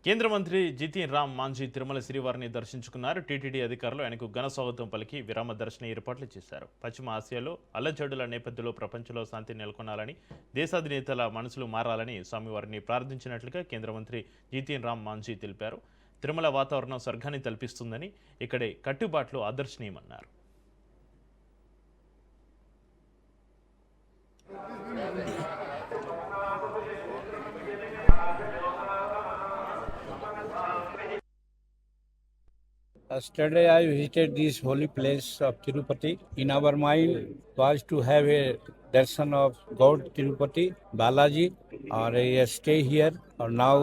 కేంద్ర మంత్రి జితిన్ రామ్ మాంఝీ తిరుమల శ్రీవారిని దర్శించుకున్నారు. టీటీడీ అధికారులు ఆయనకు ఘన స్వాగతం పలికి విరామ దర్శన ఏర్పాట్లు చేశారు. పశ్చిమ ఆసియాలో అల్లజడుల నేపథ్యంలో ప్రపంచంలో శాంతి నెలకొనాలని, దేశాధినేతల మనసులు మారాలని స్వామివారిని ప్రార్థించినట్లుగా కేంద్ర మంత్రి జితిన్ రామ్ మాంఝీ తెలిపారు. తిరుమల వాతావరణం స్వర్గాన్ని తలపిస్తుందని, ఇక్కడి కట్టుబాట్లు ఆదర్శనీయమన్నారు. Yesterday I visited this holy place of Tirupati. In our mind was to have a darshan of God Tirupati, Balaji, or a stay here. Or now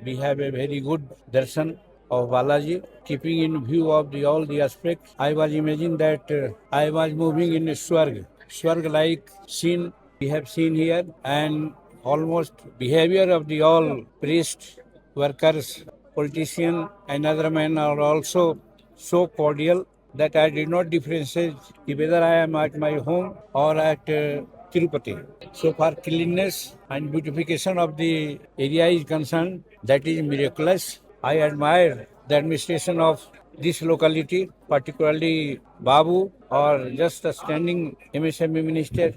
we have a very good darshan of Balaji. Keeping in view of all the aspects, I was imagining that I was moving in a Swarg-like scene we have seen here, and almost behavior of the all priests, workers, politician and other men are also so cordial that I did not differentiate whether I am at my home or at Tirupati. So far cleanliness and beautification of the area is concerned, that is miraculous. I admire the administration of this locality, particularly Babu or just a standing MSME minister.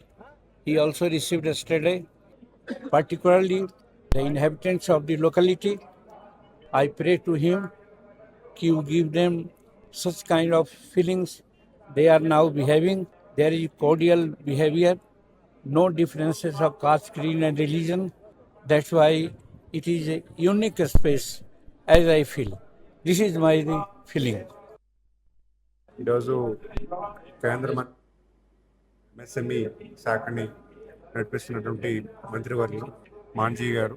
He also received yesterday, particularly the inhabitants of the locality. I pray to him to give them such kind of feelings. They are now behaving. There is cordial behavior, no differences of caste, creed and religion. That's why it is a unique space as I feel. This is my feeling. ఈరోజు కేంద్ర MSME శాఖని నడిపిస్తున్నటువంటి మంత్రివర్యులు మాంఝీ గారు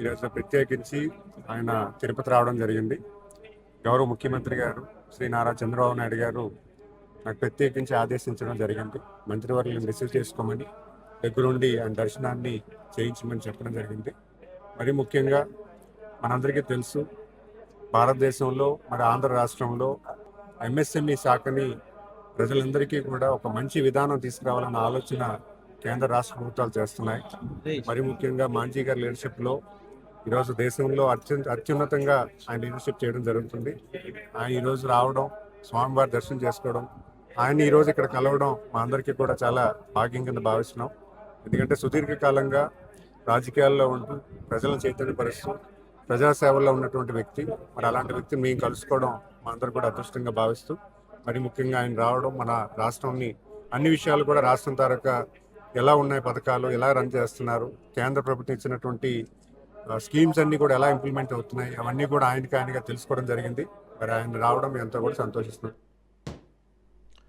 ఈరోజు ప్రత్యేకించి ఆయన తిరుపతి రావడం జరిగింది. గౌరవ ముఖ్యమంత్రి గారు శ్రీ నారా చంద్రబాబు నాయుడు గారు నాకు ప్రత్యేకించి ఆదేశించడం జరిగింది. మంత్రివర్యులను రిసీవ్ చేసుకోమని, దగ్గరుండి ఆయన దర్శనాన్ని చేయించమని చెప్పడం జరిగింది. మరి ముఖ్యంగా మనందరికీ తెలుసు, భారతదేశంలో మరి ఆంధ్ర రాష్ట్రంలో ఎంఎస్ఎంఈ శాఖని ప్రజలందరికీ కూడా ఒక మంచి విధానం తీసుకురావాలన్న ఆలోచన కేంద్ర రాష్ట్ర ప్రభుత్వాలు చేస్తున్నాయి. మరి ముఖ్యంగా మాంఝీ గారి లీడర్షిప్లో ఈరోజు దేశంలో అత్యున్నతంగా ఆయన లీడర్షిప్ చేయడం జరుగుతుంది. ఆయన ఈరోజు రావడం, స్వామివారి దర్శనం చేసుకోవడం, ఆయన ఈరోజు ఇక్కడ కలవడం మా అందరికీ కూడా చాలా భాగ్యం కింద భావిస్తున్నాం. ఎందుకంటే సుదీర్ఘకాలంగా రాజకీయాల్లో ఉంటూ ప్రజలను చైతన్యపరుస్తూ ప్రజాసేవల్లో ఉన్నటువంటి వ్యక్తి. మరి అలాంటి వ్యక్తిని మేము కలుసుకోవడం మా అందరూ కూడా అదృష్టంగా భావిస్తూ, మరి ముఖ్యంగా ఆయన రావడం మన రాష్ట్రాన్ని అన్ని విషయాలు కూడా రాష్ట్రం తాలూకా ఎలా ఉన్నాయి, పథకాలు ఎలా రన్ చేస్తున్నారు, కేంద్ర ప్రభుత్వం ఇచ్చినటువంటి స్కీమ్స్ అన్నీ కూడా ఎలా ఇంప్లిమెంట్ అవుతున్నాయి, అవన్నీ కూడా ఆయనగా తెలుసుకోవడం జరిగింది. మరి ఆయన రావడం ఎంతో కూడా సంతోషిస్తున్నాం.